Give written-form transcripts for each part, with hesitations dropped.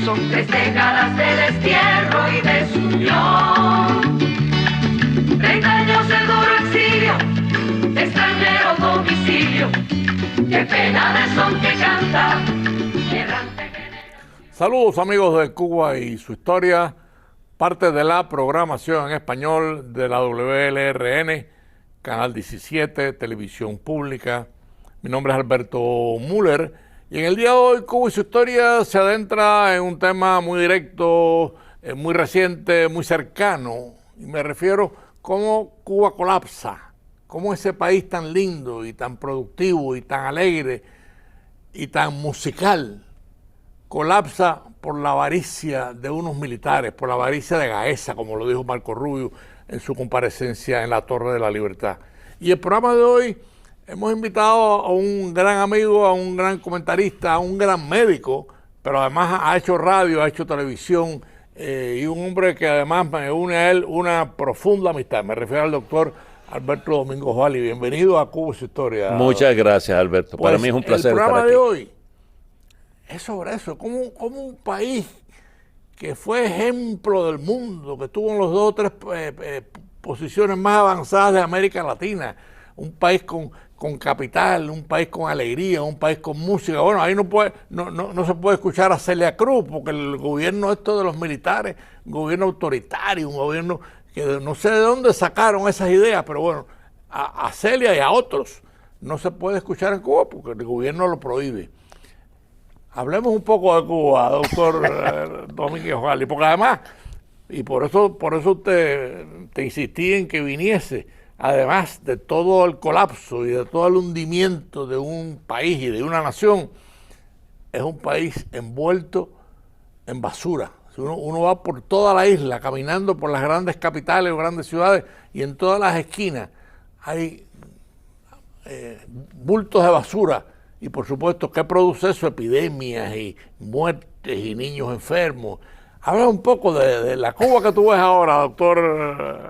Son 3 décadas de destierro y desunión. 30 años de duro exilio, extranjero domicilio. Qué pena de son que canta. Saludos amigos de Cuba y su historia, parte de la programación en español de la WLRN, Canal 17, Televisión Pública. Mi nombre es Alberto Müller y en el día de hoy Cuba y su historia se adentra en un tema muy directo, muy reciente, muy cercano. Y me refiero a cómo Cuba colapsa, cómo ese país tan lindo y tan productivo y tan alegre y tan musical colapsa por la avaricia de unos militares, por la avaricia de Gaesa, como lo dijo Marco Rubio en su comparecencia en la Torre de la Libertad. Y el programa de hoy hemos invitado a un gran amigo, a un gran comentarista, a un gran médico, pero además ha hecho radio, ha hecho televisión, y un hombre que además me une a él una profunda amistad. Me refiero al doctor Alberto Domínguez Wally. Bienvenido a Cuba y su historia. Muchas gracias, Alberto. Pues para mí es un placer estar aquí. El programa de hoy es sobre eso, como un país que fue ejemplo del mundo, que tuvo en los 2 o 3 posiciones más avanzadas de América Latina, un país con capital, un país con alegría, un país con música. Bueno, ahí no se puede escuchar a Celia Cruz, porque el gobierno esto de los militares, un gobierno autoritario, un gobierno que no sé de dónde sacaron esas ideas, pero bueno, a Celia y a otros no se puede escuchar en Cuba porque el gobierno lo prohíbe. Hablemos un poco de Cuba, doctor Domínguez Wally, porque además, y por eso te insistí en que viniese, además de todo el colapso y de todo el hundimiento de un país y de una nación, es un país envuelto en basura. Uno va por toda la isla, caminando por las grandes capitales o grandes ciudades, y en todas las esquinas hay bultos de basura. Y por supuesto, ¿qué produce eso? Epidemias y muertes y niños enfermos. Habla un poco de la Cuba que tú ves ahora, doctor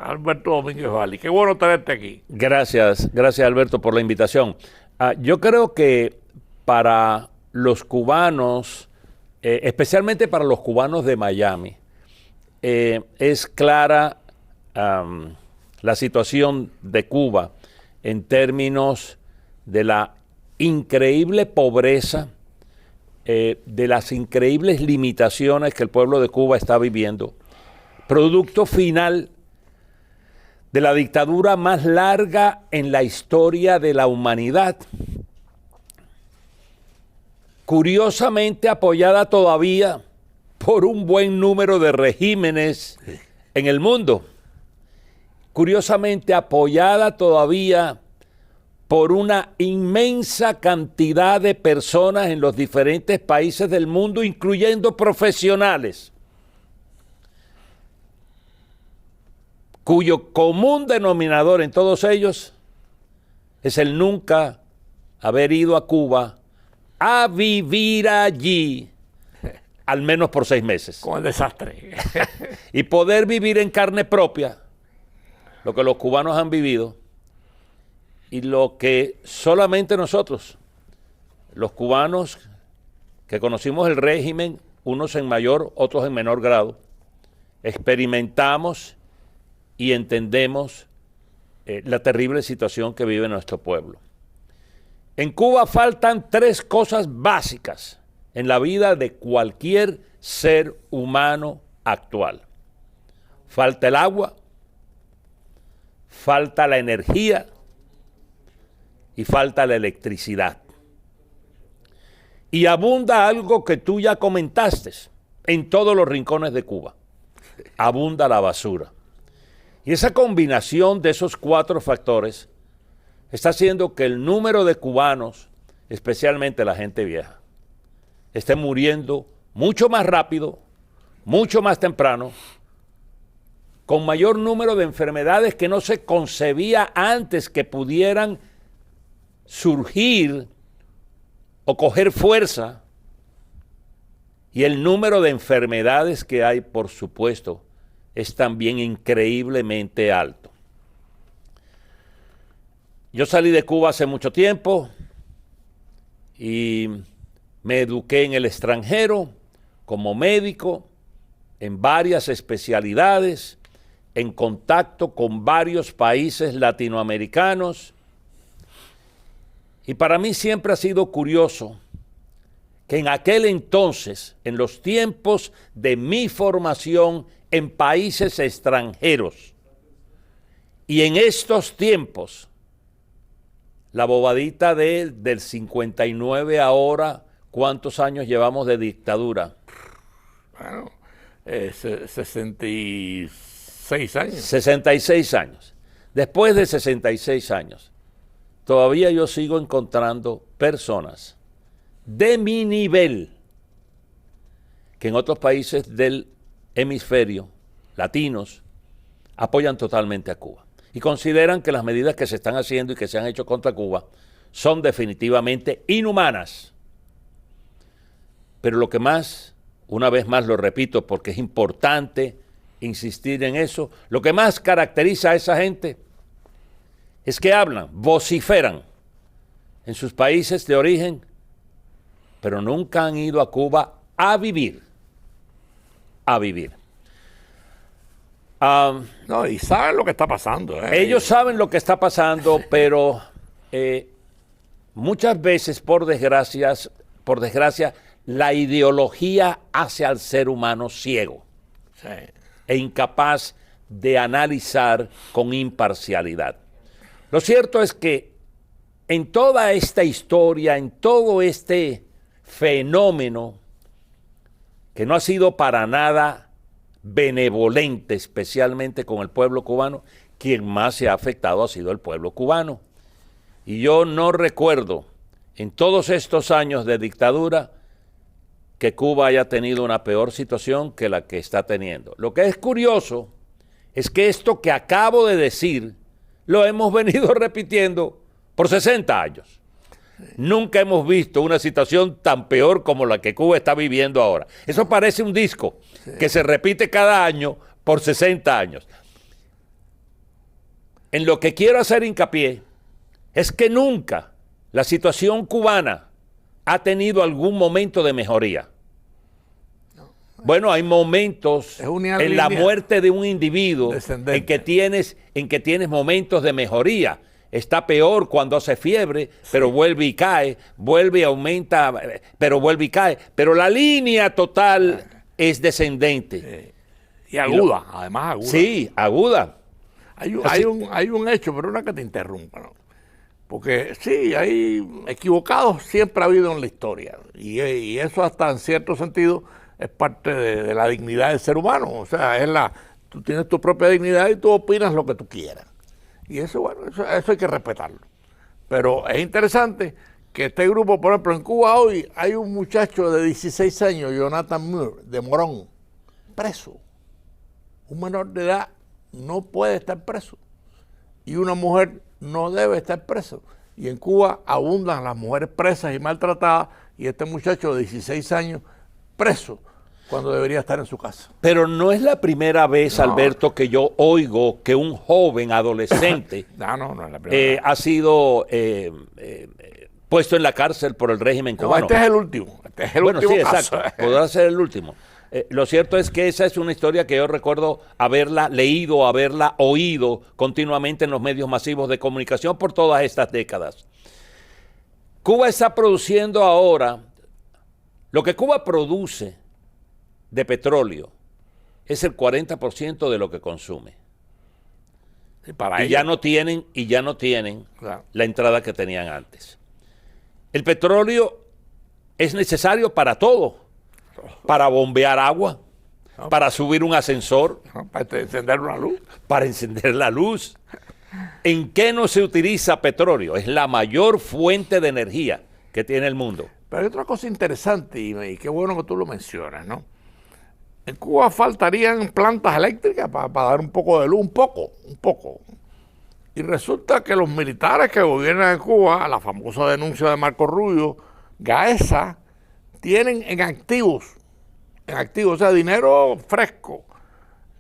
Alberto Domínguez Wally. Qué bueno tenerte aquí. Gracias Alberto por la invitación. Yo creo que para los cubanos, especialmente para los cubanos de Miami, es clara la situación de Cuba en términos de la increíble pobreza, de las increíbles limitaciones que el pueblo de Cuba está viviendo, producto final de la dictadura más larga en la historia de la humanidad, curiosamente apoyada todavía por un buen número de regímenes en el mundo, curiosamente apoyada todavía por una inmensa cantidad de personas en los diferentes países del mundo, incluyendo profesionales, cuyo común denominador en todos ellos es el nunca haber ido a Cuba a vivir allí, al menos por 6 meses. Con el desastre. Y poder vivir en carne propia lo que los cubanos han vivido, y lo que solamente nosotros, los cubanos que conocimos el régimen, unos en mayor, otros en menor grado, experimentamos y entendemos la terrible situación que vive nuestro pueblo. En Cuba faltan 3 cosas básicas en la vida de cualquier ser humano actual. Falta el agua, falta la energía y falta la electricidad. Y abunda algo que tú ya comentaste en todos los rincones de Cuba. Abunda la basura. Y esa combinación de esos 4 factores está haciendo que el número de cubanos, especialmente la gente vieja, esté muriendo mucho más rápido, mucho más temprano, con mayor número de enfermedades que no se concebía antes que pudieran surgir o coger fuerza, y el número de enfermedades que hay, por supuesto, es también increíblemente alto. Yo salí de Cuba hace mucho tiempo y me eduqué en el extranjero, como médico en varias especialidades, en contacto con varios países latinoamericanos. Y para mí siempre ha sido curioso que en aquel entonces, en los tiempos de mi formación en países extranjeros, y en estos tiempos, la bobadita del 59 ahora, ¿cuántos años llevamos de dictadura? Bueno, 66 años. 66 años. Después de 66 años, todavía yo sigo encontrando personas de mi nivel que en otros países del hemisferio, latinos, apoyan totalmente a Cuba y consideran que las medidas que se están haciendo y que se han hecho contra Cuba son definitivamente inhumanas. Pero lo que más, una vez más lo repito porque es importante insistir en eso, lo que más caracteriza a esa gente es que hablan, vociferan en sus países de origen, pero nunca han ido a Cuba a vivir. A vivir. No, y saben lo que está pasando. Ellos saben lo que está pasando, pero muchas veces, por desgracia, la ideología hace al ser humano ciego Sí. e incapaz de analizar con imparcialidad. Lo cierto es que en toda esta historia, en todo este fenómeno, que no ha sido para nada benevolente, especialmente con el pueblo cubano, quien más se ha afectado ha sido el pueblo cubano. Y yo no recuerdo en todos estos años de dictadura que Cuba haya tenido una peor situación que la que está teniendo. Lo que es curioso es que esto que acabo de decir lo hemos venido repitiendo por 60 años. Nunca hemos visto una situación tan peor como la que Cuba está viviendo ahora. Eso parece un disco que se repite cada año por 60 años. En lo que quiero hacer hincapié es que nunca la situación cubana ha tenido algún momento de mejoría. Bueno, hay momentos en la muerte de un individuo en que tienes momentos de mejoría. Está peor cuando hace fiebre, pero vuelve y cae, vuelve y aumenta, pero vuelve y cae. Pero la línea total es descendente. Y aguda, además aguda. Sí, aguda. Hay un hecho, pero no que te interrumpa, ¿no? Porque sí, hay equivocados, siempre ha habido en la historia. Y eso hasta en cierto sentido es parte de la dignidad del ser humano. O sea, tú tienes tu propia dignidad y tú opinas lo que tú quieras. Y eso, bueno, eso hay que respetarlo. Pero es interesante que este grupo, por ejemplo, en Cuba hoy hay un muchacho de 16 años, Jonathan Moore, de Morón, preso. Un menor de edad no puede estar preso. Y una mujer no debe estar preso. Y en Cuba abundan las mujeres presas y maltratadas, y este muchacho de 16 años preso, cuando debería estar en su casa. Pero no es la primera vez, no, Alberto, que yo oigo que un joven adolescente no es la primera ha sido puesto en la cárcel por el régimen cubano. Este es el último. Bueno, sí, exacto. Podrá ser el último. Lo cierto es que esa es una historia que yo recuerdo haberla leído, haberla oído continuamente en los medios masivos de comunicación por todas estas décadas. Cuba está produciendo ahora, lo que Cuba produce de petróleo es el 40% de lo que consume. Y ya no tienen claro, la entrada que tenían antes. El petróleo es necesario para todo, para bombear agua, para subir un ascensor, para encender una luz. Para encender la luz. ¿En qué no se utiliza petróleo? Es la mayor fuente de energía que tiene el mundo. Pero hay otra cosa interesante, y qué bueno que tú lo mencionas, ¿no? En Cuba faltarían plantas eléctricas para dar un poco de luz, un poco. Y resulta que los militares que gobiernan en Cuba, la famosa denuncia de Marco Rubio, Gaesa, tienen en activos, o sea, dinero fresco,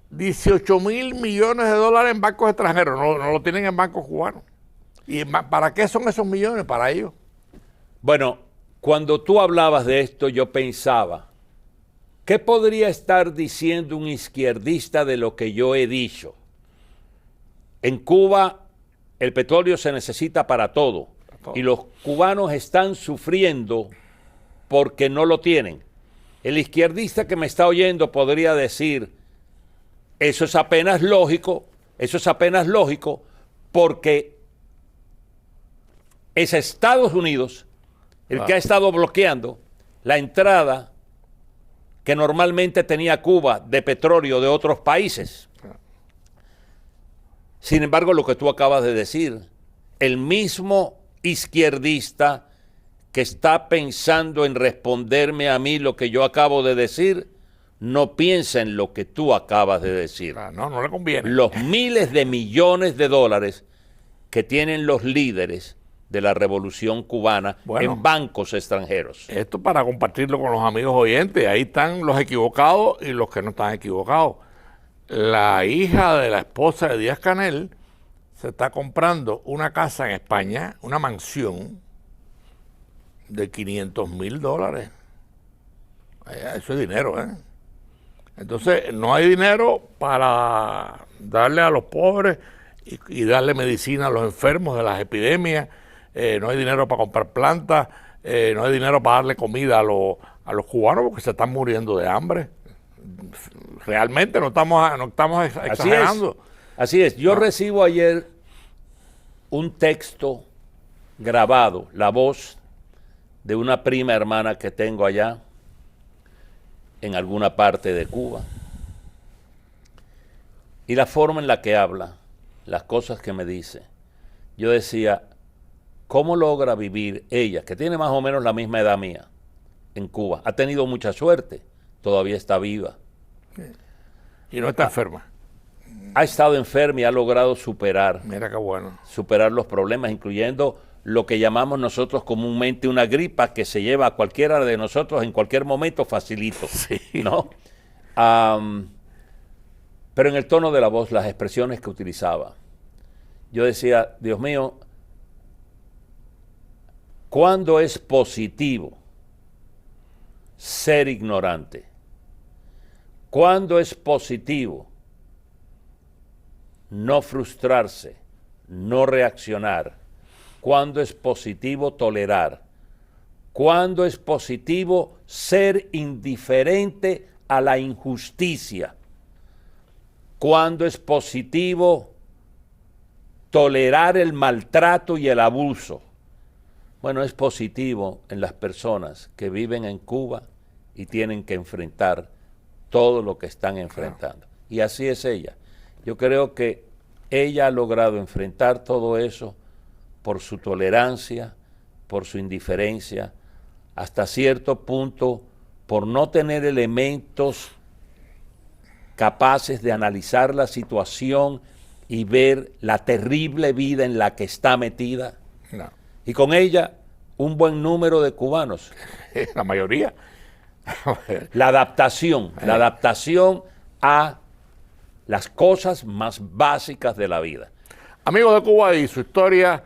18,000 millones de dólares en bancos extranjeros, no lo tienen en bancos cubanos. ¿Y para qué son esos millones? Para ellos. Bueno, cuando tú hablabas de esto, yo pensaba ¿Qué podría estar diciendo un izquierdista de lo que yo he dicho? En Cuba el petróleo se necesita para todo y los cubanos están sufriendo porque no lo tienen. El izquierdista que me está oyendo podría decir, eso es apenas lógico porque es Estados Unidos el que ha estado bloqueando la entrada que normalmente tenía Cuba de petróleo de otros países. Sin embargo, lo que tú acabas de decir, el mismo izquierdista que está pensando en responderme a mí lo que yo acabo de decir, no piensa en lo que tú acabas de decir. No le conviene. Los miles de millones de dólares que tienen los líderes de la revolución cubana en bancos extranjeros. Esto para compartirlo con los amigos oyentes. Ahí están los equivocados y los que no están equivocados. La hija de la esposa de Díaz-Canel se está comprando una casa en España, una mansión de $500,000. Eso es dinero, ¿eh? Entonces, no hay dinero para darle a los pobres y darle medicina a los enfermos de las epidemias. No hay dinero para comprar plantas, no hay dinero para darle comida a los cubanos porque se están muriendo de hambre. Realmente no estamos exagerando. Así es. Yo recibo ayer un texto grabado, la voz de una prima hermana que tengo allá en alguna parte de Cuba. Y la forma en la que habla, las cosas que me dice. Yo decía, ¿cómo logra vivir ella, que tiene más o menos la misma edad mía, en Cuba? Ha tenido mucha suerte, todavía está viva. Y no está enferma. Ha estado enferma y ha logrado superar. Mira qué bueno. Superar los problemas, incluyendo lo que llamamos nosotros comúnmente una gripa que se lleva a cualquiera de nosotros en cualquier momento facilito. Sí. ¿No? Pero en el tono de la voz, las expresiones que utilizaba, yo decía, Dios mío, ¿cuándo es positivo ser ignorante? ¿Cuándo es positivo no frustrarse, no reaccionar? ¿Cuándo es positivo tolerar? ¿Cuándo es positivo ser indiferente a la injusticia? ¿Cuándo es positivo tolerar el maltrato y el abuso? Bueno, es positivo en las personas que viven en Cuba y tienen que enfrentar todo lo que están enfrentando. Y así es ella. Yo creo que ella ha logrado enfrentar todo eso por su tolerancia, por su indiferencia, hasta cierto punto por no tener elementos capaces de analizar la situación y ver la terrible vida en la que está metida. No. Y con ella, un buen número de cubanos. La mayoría. La adaptación a las cosas más básicas de la vida. Amigos de Cuba y su historia,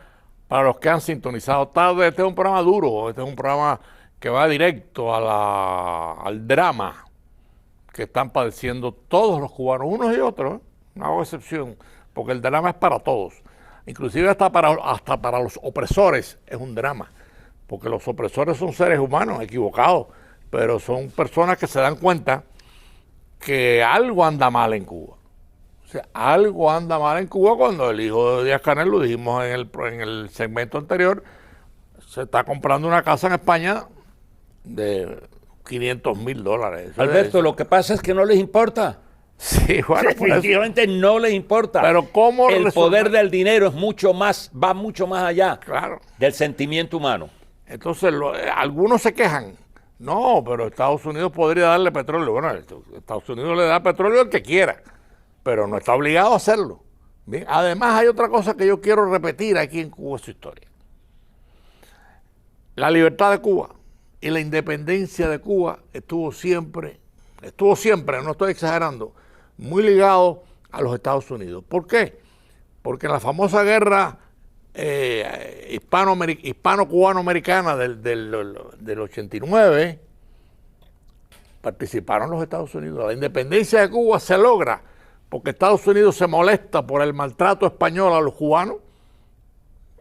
para los que han sintonizado tarde, este es un programa duro, este es un programa que va directo al drama que están padeciendo todos los cubanos, unos y otros, ¿eh? No hago excepción, porque el drama es para todos, inclusive hasta para los opresores es un drama, porque los opresores son seres humanos equivocados, pero son personas que se dan cuenta que algo anda mal en Cuba. O sea, algo anda mal en Cuba cuando el hijo de Díaz-Canel, lo dijimos en el segmento anterior, se está comprando una casa en España de $500,000. Alberto, lo que pasa es que no les importa. Sí, bueno, definitivamente no les importa. Pero ¿cómo el poder del dinero es mucho más, va mucho más allá del sentimiento humano. Entonces, algunos se quejan. No, pero Estados Unidos podría darle petróleo. Bueno, Estados Unidos le da petróleo al que quiera, pero no está obligado a hacerlo. Bien, además hay otra cosa que yo quiero repetir aquí en Cuba, su historia. La libertad de Cuba y la independencia de Cuba estuvo siempre, no estoy exagerando, muy ligado a los Estados Unidos. ¿Por qué? Porque en la famosa guerra hispano-cubano-americana del 89, participaron los Estados Unidos. La independencia de Cuba se logra porque Estados Unidos se molesta por el maltrato español a los cubanos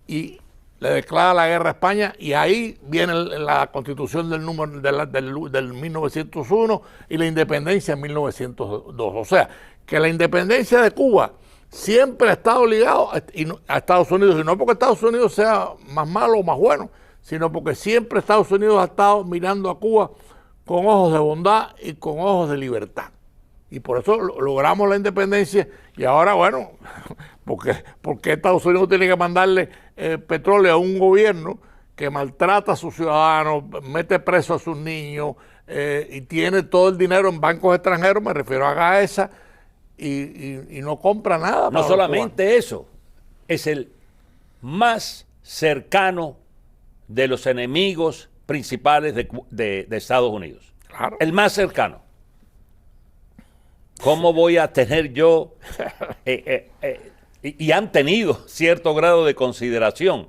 y le declara la guerra a España, y ahí viene la constitución del 1901 y la independencia en 1902. O sea, que la independencia de Cuba siempre ha estado ligado a Estados Unidos, y no porque Estados Unidos sea más malo o más bueno, sino porque siempre Estados Unidos ha estado mirando a Cuba con ojos de bondad y con ojos de libertad. Y por eso logramos la independencia. Y ahora, bueno, porque Estados Unidos tiene que mandarle petróleo a un gobierno que maltrata a sus ciudadanos, mete preso a sus niños y tiene todo el dinero en bancos extranjeros, me refiero a Gaesa, y no compra nada. No solamente eso, es el más cercano de los enemigos principales de Estados Unidos. Claro. El más cercano. ¿Cómo voy a tener yo, y han tenido cierto grado de consideración?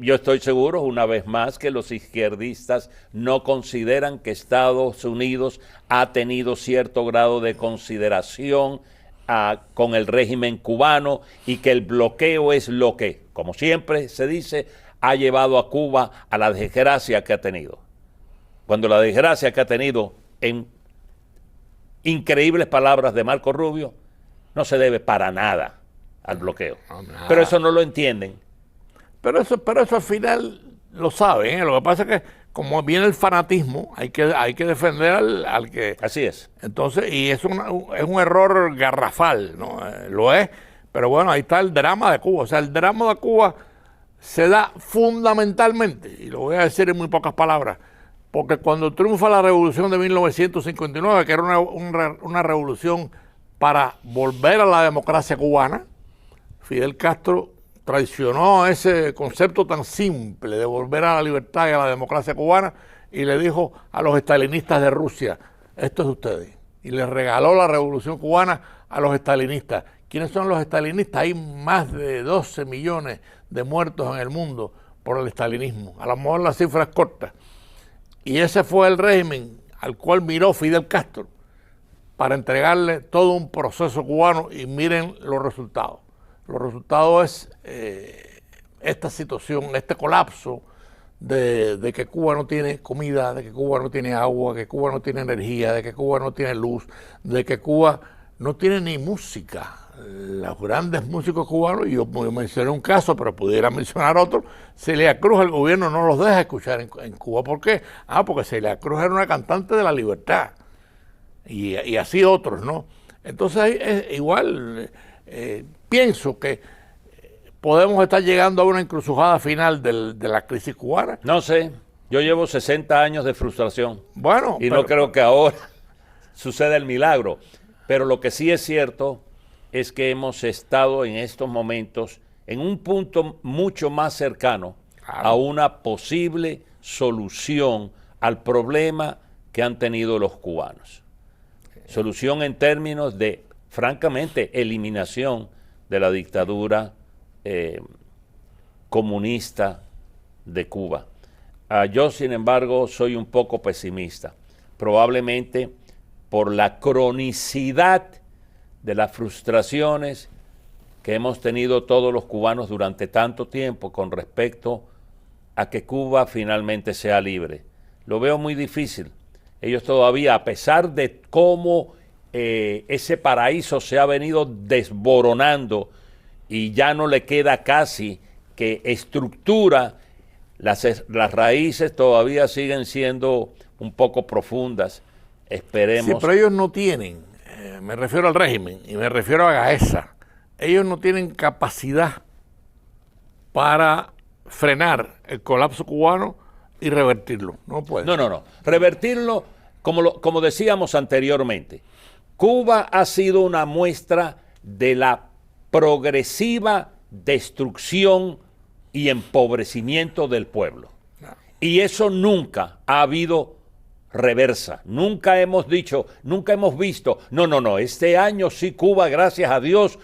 Yo estoy seguro, una vez más, que los izquierdistas no consideran que Estados Unidos ha tenido cierto grado de consideración con el régimen cubano, y que el bloqueo es lo que, como siempre se dice, ha llevado a Cuba a la desgracia que ha tenido. Cuando la desgracia que ha tenido, en increíbles palabras de Marco Rubio, no se debe para nada al bloqueo. Nada. Pero eso no lo entienden. Pero eso al final lo saben, ¿eh? Lo que pasa es que como viene el fanatismo, hay que defender al que... Así es. Entonces, y es un error garrafal, ¿no? Lo es, pero bueno, ahí está el drama de Cuba. O sea, el drama de Cuba se da fundamentalmente, y lo voy a decir en muy pocas palabras, porque cuando triunfa la revolución de 1959, que era una revolución para volver a la democracia cubana, Fidel Castro traicionó ese concepto tan simple de volver a la libertad y a la democracia cubana, y le dijo a los estalinistas de Rusia: esto es de ustedes. Y les regaló la revolución cubana a los estalinistas. ¿Quiénes son los estalinistas? Hay más de 12 millones de muertos en el mundo por el estalinismo. A lo mejor la cifra es corta. Y ese fue el régimen al cual miró Fidel Castro para entregarle todo un proceso cubano, y miren los resultados. Los resultados es esta situación, este colapso de que Cuba no tiene comida, de que Cuba no tiene agua, de que Cuba no tiene energía, de que Cuba no tiene luz, de que Cuba no tiene ni música. Los grandes músicos cubanos, y yo mencioné un caso, pero pudiera mencionar otro, Celia Cruz, el gobierno no los deja escuchar en Cuba. ¿Por qué? Porque Celia Cruz era una cantante de la libertad, y así otros, ¿no? Entonces, igual, pienso que podemos estar llegando a una encrucijada final de la crisis cubana. No sé, yo llevo 60 años de frustración. Bueno, y no creo que ahora suceda el milagro. Pero lo que sí es cierto es que hemos estado en estos momentos en un punto mucho más cercano a una posible solución al problema que han tenido los cubanos. Solución en términos de, francamente, eliminación de la dictadura comunista de Cuba. Yo, sin embargo, soy un poco pesimista, probablemente por la cronicidad de las frustraciones que hemos tenido todos los cubanos durante tanto tiempo con respecto a que Cuba finalmente sea libre. Lo veo muy difícil. Ellos todavía, a pesar de cómo ese paraíso se ha venido desboronando y ya no le queda casi que estructura, las raíces todavía siguen siendo un poco profundas. Esperemos. Sí, pero ellos no tienen, me refiero al régimen y me refiero a Gaesa, ellos no tienen capacidad para frenar el colapso cubano y revertirlo. No pueden. No. Revertirlo, como decíamos anteriormente, Cuba ha sido una muestra de la progresiva destrucción y empobrecimiento del pueblo. Y eso nunca ha habido reversa. Nunca hemos dicho, nunca hemos visto, no, este año sí Cuba, gracias a Dios,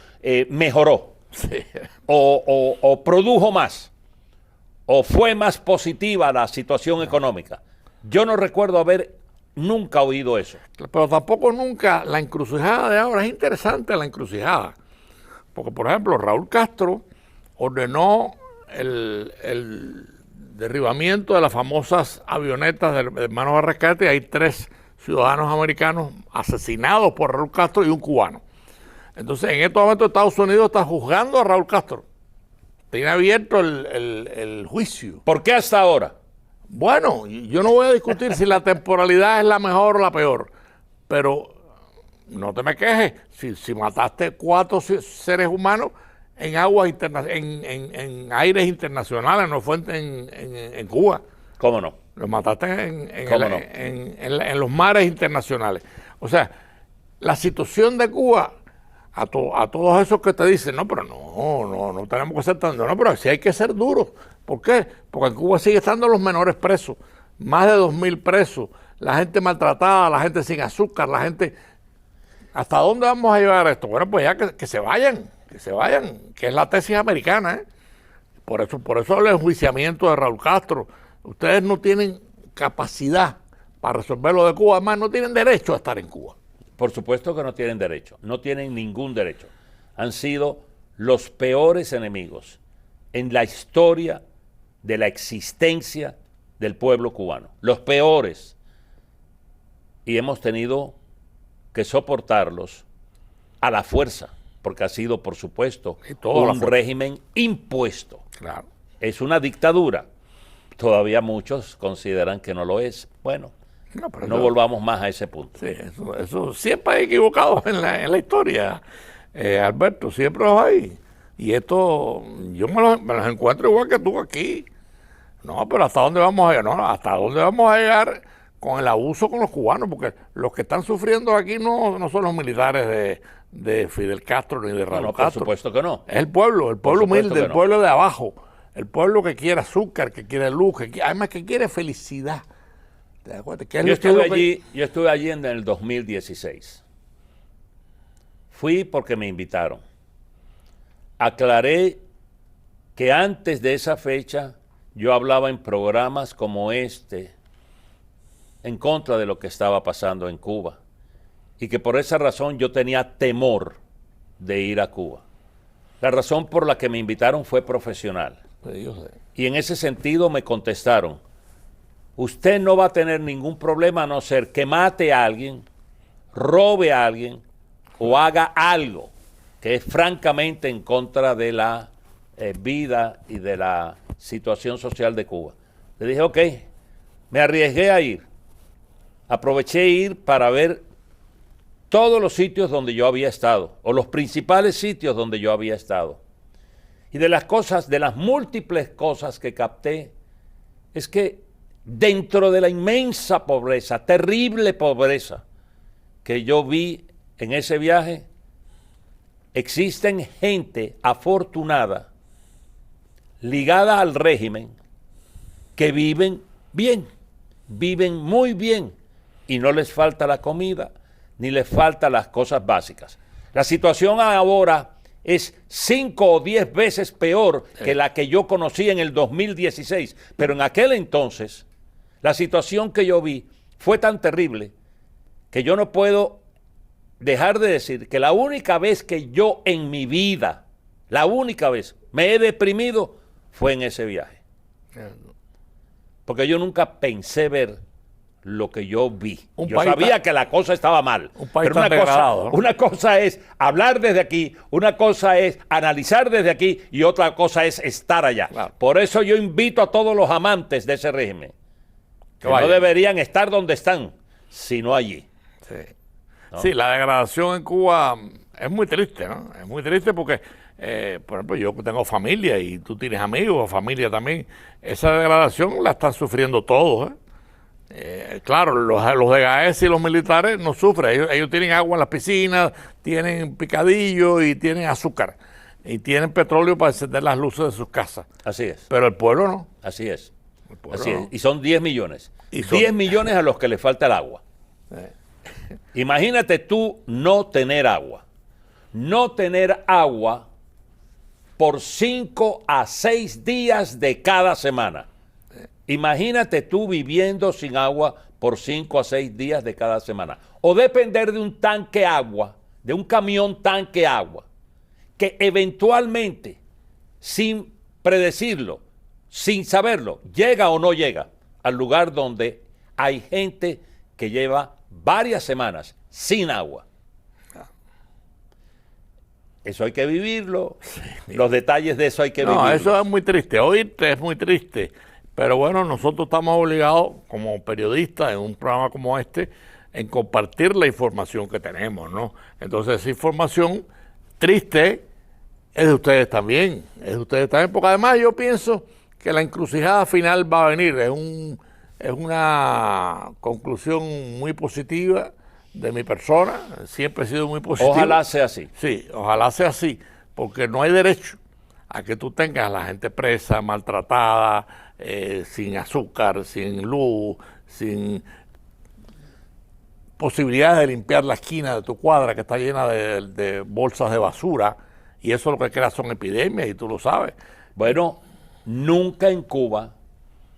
mejoró. Sí. O produjo más, o fue más positiva la situación económica. Yo no recuerdo haber nunca he oído eso. Pero tampoco nunca, la encrucijada de ahora es interesante, la encrucijada. Porque, por ejemplo, Raúl Castro ordenó el derribamiento de las famosas avionetas de hermanos de rescate. Hay 3 ciudadanos americanos asesinados por Raúl Castro y un cubano. Entonces, en estos momentos Estados Unidos está juzgando a Raúl Castro. Tiene abierto el juicio. ¿Por qué hasta ahora? Bueno, yo no voy a discutir si la temporalidad es la mejor o la peor, pero no te me quejes si mataste 4 seres humanos en aguas en aires internacionales, no fue en Cuba. ¿Cómo no? Los mataste ¿Cómo no? en los mares internacionales. O sea, la situación de Cuba, a todos esos que te dicen, no, pero no tenemos que ser tan duros, no, pero sí hay que ser duros. ¿Por qué? Porque en Cuba sigue estando los menores presos, más de 2.000 presos, la gente maltratada, la gente sin azúcar, la gente... ¿Hasta dónde vamos a llevar esto? Bueno, pues ya que se vayan, que es la tesis americana, ¿eh? Por eso el enjuiciamiento de Raúl Castro. Ustedes no tienen capacidad para resolver lo de Cuba, además no tienen derecho a estar en Cuba. Por supuesto que no tienen derecho, no tienen ningún derecho. Han sido los peores enemigos en la historia de la existencia del pueblo cubano, los peores. Y hemos tenido que soportarlos a la fuerza, porque ha sido, por supuesto, un régimen impuesto. Claro. Es una dictadura. Todavía muchos consideran que no lo es. Bueno, no volvamos más a ese punto. Sí, eso siempre hay equivocados en la historia, Alberto, siempre los hay. Y esto, yo me los encuentro igual que tú aquí. No, pero ¿hasta dónde vamos a llegar? No, ¿hasta dónde vamos a llegar con el abuso con los cubanos? Porque los que están sufriendo aquí no son los militares de Fidel Castro ni de Raúl Castro. Por supuesto que no. Es el pueblo humilde, el pueblo de abajo. El pueblo que quiere azúcar, que quiere luz, además que quiere felicidad. ¿Te das cuenta? Yo estuve allí en el 2016. Fui porque me invitaron. Aclaré que antes de esa fecha yo hablaba en programas como este en contra de lo que estaba pasando en Cuba y que por esa razón yo tenía temor de ir a Cuba. La razón por la que me invitaron fue profesional. Y en ese sentido me contestaron: usted no va a tener ningún problema a no ser que mate a alguien, robe a alguien o haga algo que es francamente en contra de la vida y de la situación social de Cuba. Le dije, ok, me arriesgué a ir. Aproveché ir para ver todos los sitios donde yo había estado, o los principales sitios donde yo había estado. Y de las múltiples cosas que capté, es que dentro de la inmensa pobreza, terrible pobreza que yo vi en ese viaje, existen gente afortunada, ligada al régimen, que viven bien, viven muy bien, y no les falta la comida, ni les faltan las cosas básicas. La situación ahora es 5 o 10 veces peor que la que yo conocí en el 2016, pero en aquel entonces la situación que yo vi fue tan terrible que yo no puedo dejar de decir que la única vez que yo en mi vida, la única vez, me he deprimido fue en ese viaje. Porque yo nunca pensé ver lo que yo vi. Yo sabía que la cosa estaba mal. Pero una cosa es hablar desde aquí, una cosa es analizar desde aquí y otra cosa es estar allá. Claro. Por eso yo invito a todos los amantes de ese régimen que no deberían estar donde están, sino allí. Sí. ¿No? Sí, la degradación en Cuba es muy triste, ¿no? Es muy triste porque, por ejemplo, yo tengo familia y tú tienes amigos, familia también. Esa degradación la están sufriendo todos, ¿eh? Claro, los de GAES y los militares no sufren. Ellos tienen agua en las piscinas, tienen picadillo y tienen azúcar. Y tienen petróleo para encender las luces de sus casas. Así es. Pero el pueblo no. Así es. Así es. Y son 10 millones. 10 millones a los que les falta el agua. Imagínate tú no tener agua. No tener agua por 5 a 6 días de cada semana. Imagínate tú viviendo sin agua por 5 a 6 días de cada semana. O depender de un tanque agua, de un camión tanque agua, que eventualmente, sin predecirlo, sin saberlo, llega o no llega al lugar donde hay gente que lleva varias semanas sin agua. Eso hay que vivirlo, los detalles de eso hay que vivirlo. No, eso es muy triste, oírte es muy triste, pero bueno, nosotros estamos obligados como periodistas en un programa como este en compartir la información que tenemos, ¿no? Entonces esa información triste es de ustedes también, porque además yo pienso que la encrucijada final va a venir, es una conclusión muy positiva de mi persona, siempre he sido muy positivo. Ojalá sea así. Sí, ojalá sea así, porque no hay derecho a que tú tengas a la gente presa, maltratada, sin azúcar, sin luz, sin posibilidades de limpiar la esquina de tu cuadra que está llena de bolsas de basura, y eso lo que crea son epidemias, y tú lo sabes. Bueno, nunca en Cuba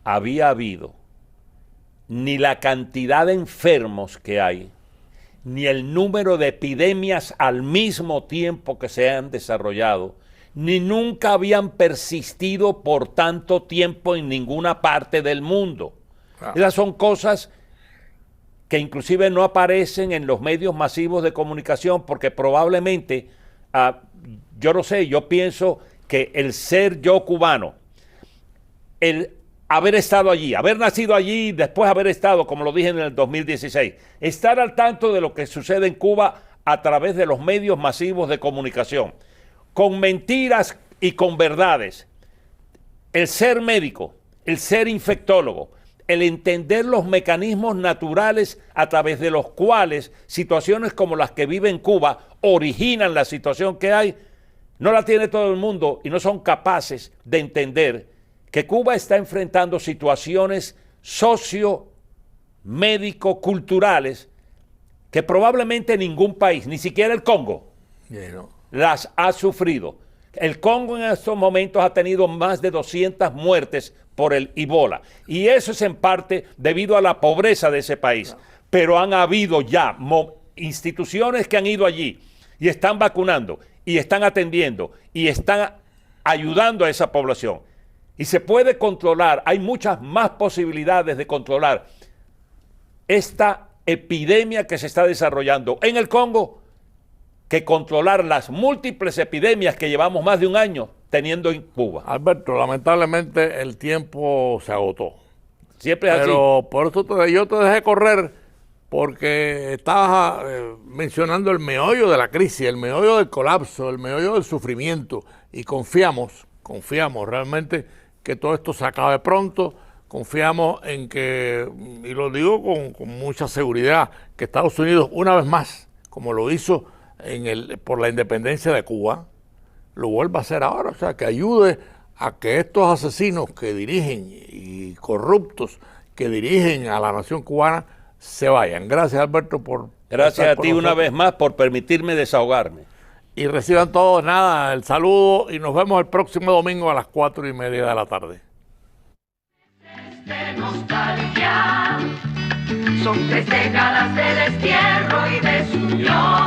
había habido ni la cantidad de enfermos que hay, ni el número de epidemias al mismo tiempo que se han desarrollado, ni nunca habían persistido por tanto tiempo en ninguna parte del mundo. Esas son cosas que inclusive no aparecen en los medios masivos de comunicación porque probablemente, yo no sé, yo pienso que el ser yo cubano, el haber estado allí, haber nacido allí, después haber estado, como lo dije en el 2016, estar al tanto de lo que sucede en Cuba a través de los medios masivos de comunicación, con mentiras y con verdades, el ser médico, el ser infectólogo, el entender los mecanismos naturales a través de los cuales situaciones como las que vive en Cuba originan la situación que hay, no la tiene todo el mundo y no son capaces de entender que Cuba está enfrentando situaciones socio-médico-culturales que probablemente ningún país, ni siquiera el Congo, las ha sufrido. El Congo en estos momentos ha tenido más de 200 muertes por el Ebola, y eso es en parte debido a la pobreza de ese país. Pero han habido ya instituciones que han ido allí y están vacunando, y están atendiendo, y están ayudando a esa población. Y se puede controlar, hay muchas más posibilidades de controlar esta epidemia que se está desarrollando en el Congo que controlar las múltiples epidemias que llevamos más de un año teniendo en Cuba. Alberto, lamentablemente el tiempo se agotó. Siempre es así. Pero por eso yo te dejé correr porque estabas mencionando el meollo de la crisis, el meollo del colapso, el meollo del sufrimiento, y confiamos realmente que todo esto se acabe pronto. Confiamos en que, y lo digo con mucha seguridad, que Estados Unidos una vez más, como lo hizo por la independencia de Cuba, lo vuelva a hacer ahora, o sea, que ayude a que estos asesinos que dirigen y corruptos que dirigen a la nación cubana se vayan. Gracias, Alberto, por Gracias a ti una vez más por permitirme desahogarme. Y reciban todos, el saludo, y nos vemos el próximo domingo a las 4:30 de la tarde. De nostalgia, son 3 décadas de destierro y desunión.